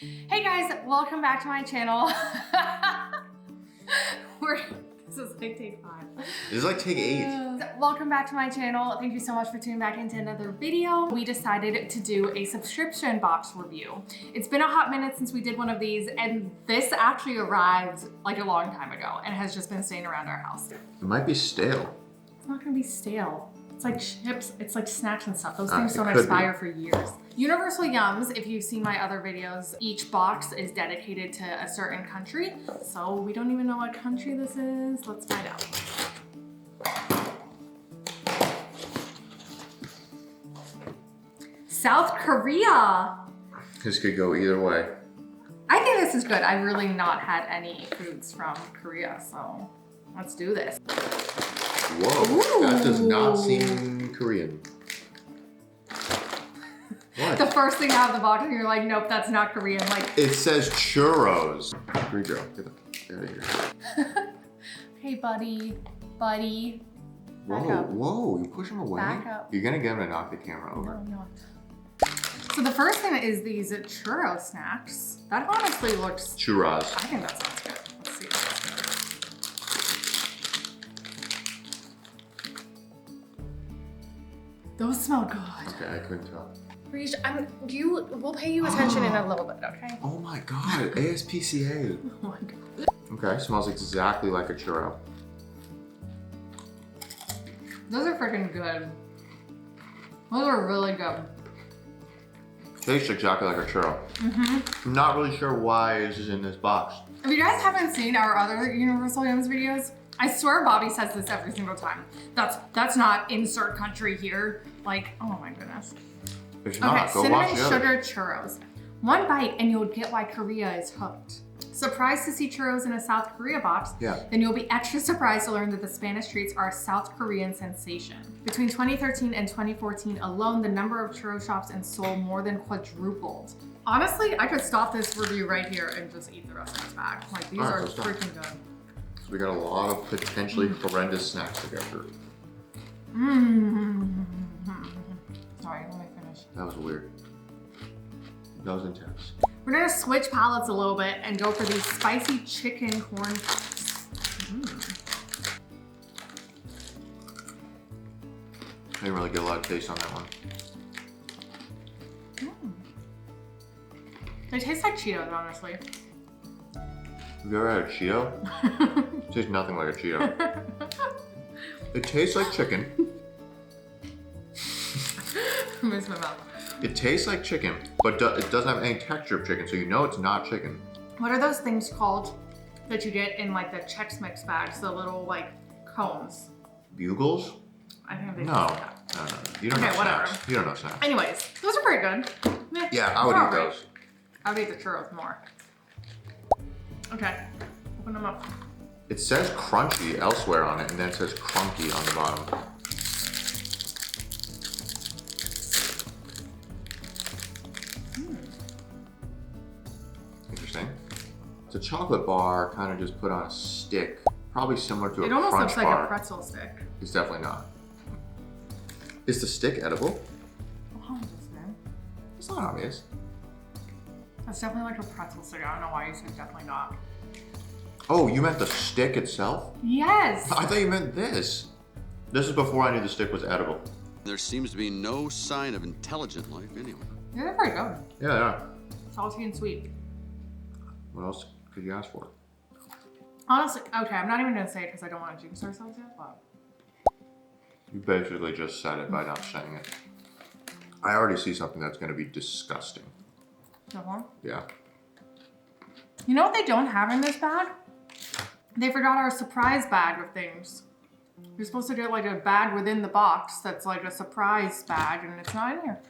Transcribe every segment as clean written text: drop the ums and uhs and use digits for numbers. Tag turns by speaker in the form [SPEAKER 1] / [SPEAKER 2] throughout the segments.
[SPEAKER 1] Hey guys, welcome back to my channel. This is like take 5.
[SPEAKER 2] This is like take 8.
[SPEAKER 1] Welcome back to my channel. Thank you so much for tuning back into another video. We decided to do a subscription box review. It's been a hot minute since we did one of these, and this actually arrived like a long time ago and has just been staying around our house.
[SPEAKER 2] It might be stale.
[SPEAKER 1] It's not gonna be stale. It's like chips, it's like snacks and stuff. Those things don't expire for years. Universal Yums, if you've seen my other videos, each box is dedicated to a certain country. So we don't even know what country this is. Let's find out. South Korea.
[SPEAKER 2] This could go either way.
[SPEAKER 1] I think this is good. I've really not had any foods from Korea, so let's do this.
[SPEAKER 2] Whoa,
[SPEAKER 1] Ooh.
[SPEAKER 2] that does not seem Korean. What?
[SPEAKER 1] The first thing out of the box and you're like, nope, that's not Korean. Like,
[SPEAKER 2] it says churros. Here we go. Get out of here.
[SPEAKER 1] hey buddy, buddy. Back
[SPEAKER 2] Whoa,
[SPEAKER 1] up.
[SPEAKER 2] whoa, you push him away?
[SPEAKER 1] Back up.
[SPEAKER 2] You're gonna get him to knock the camera over.
[SPEAKER 1] No, no. So the first thing is these churro snacks. That honestly looks...
[SPEAKER 2] Churros.
[SPEAKER 1] I think that sounds good. Let's see. Those smell good.
[SPEAKER 2] Okay, I couldn't tell.
[SPEAKER 1] We'll pay you attention in a little bit, okay?
[SPEAKER 2] Oh my god, ASPCA.
[SPEAKER 1] Oh my god.
[SPEAKER 2] Okay, smells exactly like a churro.
[SPEAKER 1] Those are freaking good. Those are really good.
[SPEAKER 2] Tastes exactly like a churro. I'm not really sure why this is in this box.
[SPEAKER 1] If you guys haven't seen our other Universal Yums videos, I swear Bobby says this every single time. That's not insert country here. Like, oh my goodness.
[SPEAKER 2] It's not.
[SPEAKER 1] Okay,
[SPEAKER 2] Go
[SPEAKER 1] cinnamon
[SPEAKER 2] watch the
[SPEAKER 1] sugar
[SPEAKER 2] others.
[SPEAKER 1] churros. One bite and you'll get why Korea is hooked. Surprised to see churros in a South Korea box?
[SPEAKER 2] Yeah.
[SPEAKER 1] Then you'll be extra surprised to learn that the Spanish treats are a South Korean sensation. Between 2013 and 2014 alone, the number of churro shops in Seoul more than quadrupled. Honestly, I could stop this review right here and just eat the rest of this bag. Like, these are freaking good.
[SPEAKER 2] So we got a lot of potentially horrendous snacks to go through.
[SPEAKER 1] Sorry, let me finish.
[SPEAKER 2] That was weird. That was intense.
[SPEAKER 1] We're gonna switch palettes a little bit and go for these spicy chicken corn cups.
[SPEAKER 2] I didn't really get a lot of taste on that one.
[SPEAKER 1] They taste like Cheetos, honestly.
[SPEAKER 2] Have you ever had a Cheeto? It tastes nothing like a Cheeto. It tastes like chicken.
[SPEAKER 1] I missed my mouth.
[SPEAKER 2] It tastes like chicken, but it doesn't have any texture of chicken, so you know it's not chicken.
[SPEAKER 1] What are those things called that you get in like the Chex Mix bags, the little like cones?
[SPEAKER 2] Bugles?
[SPEAKER 1] I think they
[SPEAKER 2] No.
[SPEAKER 1] taste like that.
[SPEAKER 2] No. You don't
[SPEAKER 1] Okay,
[SPEAKER 2] know
[SPEAKER 1] whatever.
[SPEAKER 2] snacks. You don't know snacks.
[SPEAKER 1] Anyways, those are pretty good. Meh,
[SPEAKER 2] Yeah, I would
[SPEAKER 1] they're
[SPEAKER 2] eat
[SPEAKER 1] alright.
[SPEAKER 2] those.
[SPEAKER 1] I would eat the churros more. Okay, open them up.
[SPEAKER 2] It says crunchy elsewhere on it, and then it says crunky on the bottom. Interesting. It's a chocolate bar, kind of just put on a stick, probably similar to a
[SPEAKER 1] It almost
[SPEAKER 2] crunch
[SPEAKER 1] looks like
[SPEAKER 2] bar.
[SPEAKER 1] a pretzel stick.
[SPEAKER 2] It's definitely not. Is the stick edible?
[SPEAKER 1] How is this, man?
[SPEAKER 2] It's not obvious.
[SPEAKER 1] That's definitely like a pretzel stick. I don't know why you said definitely not.
[SPEAKER 2] Oh, you meant the stick itself?
[SPEAKER 1] Yes!
[SPEAKER 2] I thought you meant this. This is before I knew the stick was edible.
[SPEAKER 3] There seems to be no sign of intelligent life anywhere.
[SPEAKER 1] Yeah, they're pretty good.
[SPEAKER 2] Yeah, yeah.
[SPEAKER 1] Salty and sweet.
[SPEAKER 2] What else could you ask for?
[SPEAKER 1] Honestly, okay, I'm not even gonna say it because I don't want to jinx ourselves yet, but.
[SPEAKER 2] You basically just said it by not saying it. I already see something that's going to be disgusting. Yeah.
[SPEAKER 1] You know what they don't have in this bag? They forgot our surprise bag of things. You're supposed to get like a bag within the box that's like a surprise bag, and it's not in here.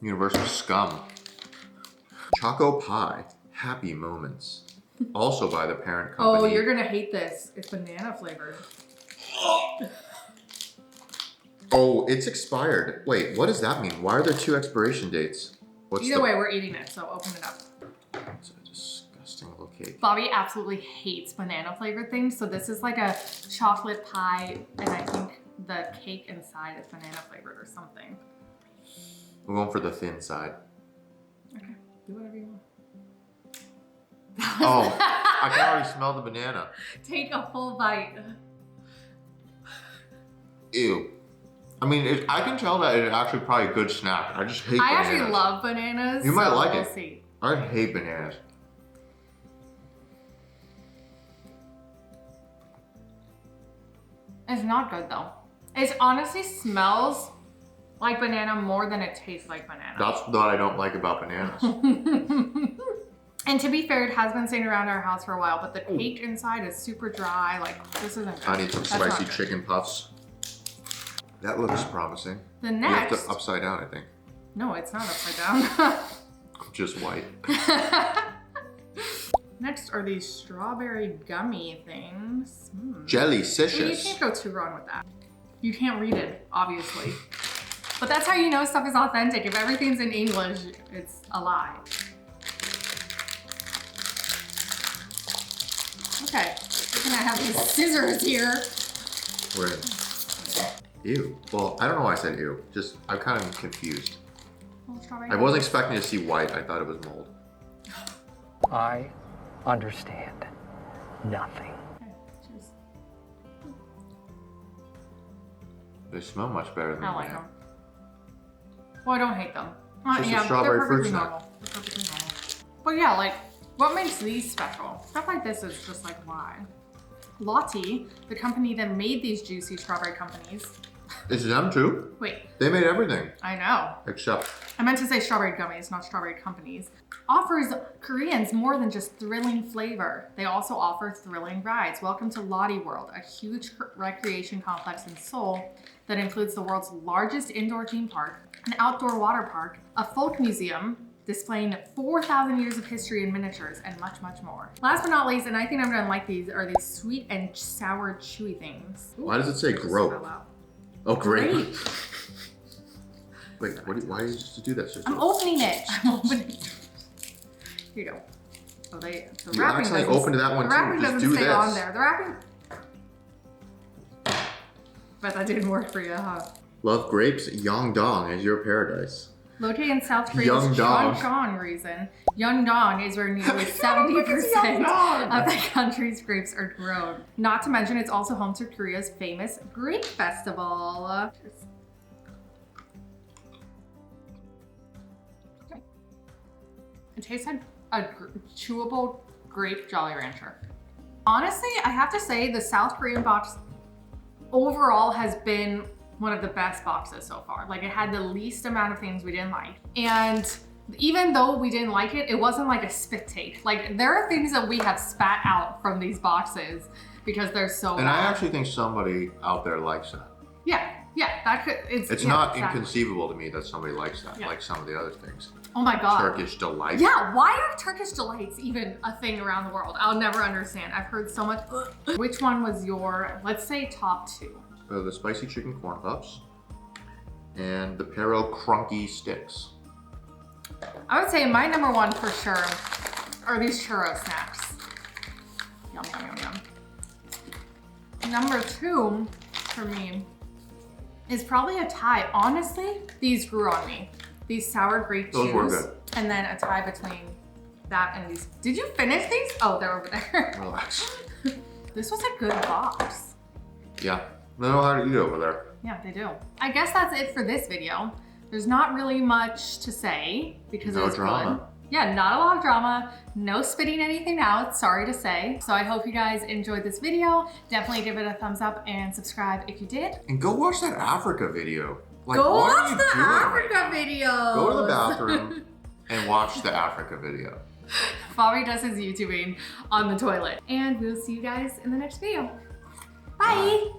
[SPEAKER 2] Universal Scum. Choco Pie. Happy Moments. Also by the parent company.
[SPEAKER 1] Oh, you're gonna hate this. It's banana flavored.
[SPEAKER 2] Oh, it's expired. Wait, what does that mean? Why are there 2 expiration dates?
[SPEAKER 1] Either way, we're eating it, so open it up.
[SPEAKER 2] It's a disgusting little cake.
[SPEAKER 1] Bobby absolutely hates banana flavored things, so this is like a chocolate pie, and I think the cake inside is banana flavored or something.
[SPEAKER 2] We're going for the thin side.
[SPEAKER 1] Okay, do whatever you want.
[SPEAKER 2] Oh, I can already smell the banana.
[SPEAKER 1] Take a full bite.
[SPEAKER 2] Ew. I mean, I can tell that it's actually probably a good snack. I just hate bananas.
[SPEAKER 1] I actually love bananas.
[SPEAKER 2] You might
[SPEAKER 1] so
[SPEAKER 2] like
[SPEAKER 1] we'll
[SPEAKER 2] it.
[SPEAKER 1] See.
[SPEAKER 2] I hate bananas.
[SPEAKER 1] It's not good though. It honestly smells like banana more than it tastes like banana.
[SPEAKER 2] That's what I don't like about bananas.
[SPEAKER 1] And to be fair, it has been sitting around our house for a while, but the cake inside is super dry. Like, this isn't good.
[SPEAKER 2] I need some
[SPEAKER 1] That's not
[SPEAKER 2] spicy
[SPEAKER 1] good.
[SPEAKER 2] chicken puffs. That looks promising.
[SPEAKER 1] The
[SPEAKER 2] You have
[SPEAKER 1] next...
[SPEAKER 2] to upside down, I think.
[SPEAKER 1] No, it's not upside down.
[SPEAKER 2] Just white.
[SPEAKER 1] Next are these strawberry gummy things.
[SPEAKER 2] Jelly-cicious.
[SPEAKER 1] Well, you can't go too wrong with that. You can't read it, obviously. But that's how you know stuff is authentic. If everything's in English, it's a lie. Okay, we're gonna have these scissors here.
[SPEAKER 2] We're in. Ew. Well, I don't know why I said ew. Just, I'm kind of confused. I wasn't expecting to see white. I thought it was mold.
[SPEAKER 4] I understand nothing.
[SPEAKER 1] Okay, cheers.
[SPEAKER 2] They smell much better than
[SPEAKER 1] I like
[SPEAKER 2] that.
[SPEAKER 1] them. Well, I don't hate them.
[SPEAKER 2] Just a strawberry
[SPEAKER 1] they're
[SPEAKER 2] fruit
[SPEAKER 1] perfectly
[SPEAKER 2] snack.
[SPEAKER 1] normal. They're perfectly normal. But yeah, like, what makes these special? Stuff like this is just like, why? Lottie, the company that made these juicy strawberry companies.
[SPEAKER 2] Is it them too?
[SPEAKER 1] Wait,
[SPEAKER 2] They made everything.
[SPEAKER 1] I know.
[SPEAKER 2] Except,
[SPEAKER 1] I meant to say strawberry gummies, not strawberry companies. Offers Koreans more than just thrilling flavor. They also offer thrilling rides. Welcome to Lottie World, a huge recreation complex in Seoul that includes the world's largest indoor theme park, an outdoor water park, a folk museum displaying 4,000 years of history in miniatures, and much, much more. Last but not least, and I think I'm gonna like these, are these sweet and sour chewy things. Ooh,
[SPEAKER 2] why does it say
[SPEAKER 1] just
[SPEAKER 2] grope?
[SPEAKER 1] fell out.
[SPEAKER 2] Oh, grape.
[SPEAKER 1] Grape.
[SPEAKER 2] Wait, why did you just do that, sister?
[SPEAKER 1] I'm opening it. I'm opening it. Here you go. So the
[SPEAKER 2] You
[SPEAKER 1] wrapping
[SPEAKER 2] accidentally
[SPEAKER 1] doesn't-
[SPEAKER 2] opened that one
[SPEAKER 1] the wrapping
[SPEAKER 2] too. Just
[SPEAKER 1] doesn't
[SPEAKER 2] do
[SPEAKER 1] stay
[SPEAKER 2] this.
[SPEAKER 1] on there. The wrapping. But that didn't work for you, huh?
[SPEAKER 2] Love grapes, Yongdong is your paradise.
[SPEAKER 1] Located in South Korea's
[SPEAKER 2] Yeongdong.
[SPEAKER 1] Cheongdong region, Yeongdong is where nearly 70% of the country's grapes are grown. Not to mention, it's also home to Korea's famous Grape Festival. It tastes like a chewable grape Jolly Rancher. Honestly, I have to say the South Korean box overall has been one of the best boxes so far. Like, it had the least amount of things we didn't like. And even though we didn't like it, it wasn't like a spit take. Like, there are things that we have spat out from these boxes because they're so
[SPEAKER 2] And
[SPEAKER 1] bad.
[SPEAKER 2] I actually think somebody out there likes that.
[SPEAKER 1] Yeah, that could,
[SPEAKER 2] It's
[SPEAKER 1] yeah,
[SPEAKER 2] not
[SPEAKER 1] exactly.
[SPEAKER 2] inconceivable to me that somebody likes that,
[SPEAKER 1] Yeah.
[SPEAKER 2] like some of the other things.
[SPEAKER 1] Oh my God.
[SPEAKER 2] Turkish delight.
[SPEAKER 1] Yeah, why are Turkish delights even a thing around the world? I'll never understand. I've heard so much. Which one was your, let's say, top two?
[SPEAKER 2] The spicy chicken corn puffs and the Pero Crunky sticks.
[SPEAKER 1] I would say my number one for sure are these churro snacks. Yum, yum, yum, yum. Number two for me is probably a tie. Honestly, these grew on me. These sour grape
[SPEAKER 2] Those
[SPEAKER 1] chews.
[SPEAKER 2] were good.
[SPEAKER 1] And then a tie between that and these. Did you finish these? Oh, they're over there.
[SPEAKER 2] Relax.
[SPEAKER 1] This was a good box.
[SPEAKER 2] Yeah, they know how to eat over there.
[SPEAKER 1] Yeah, they do. I guess that's it for this video. There's not really much to say because
[SPEAKER 2] No
[SPEAKER 1] it was
[SPEAKER 2] drama.
[SPEAKER 1] good. Yeah, not a lot of drama. No spitting anything out, sorry to say. So I hope you guys enjoyed this video. Definitely give it a thumbs up and subscribe if you did.
[SPEAKER 2] And go watch that Africa video. Like,
[SPEAKER 1] Go
[SPEAKER 2] what are
[SPEAKER 1] watch
[SPEAKER 2] you
[SPEAKER 1] the
[SPEAKER 2] doing right
[SPEAKER 1] Africa
[SPEAKER 2] now?
[SPEAKER 1] video.
[SPEAKER 2] Go to the bathroom and watch the Africa video.
[SPEAKER 1] Bobby does his YouTubing on the toilet. And we'll see you guys in the next video. Bye.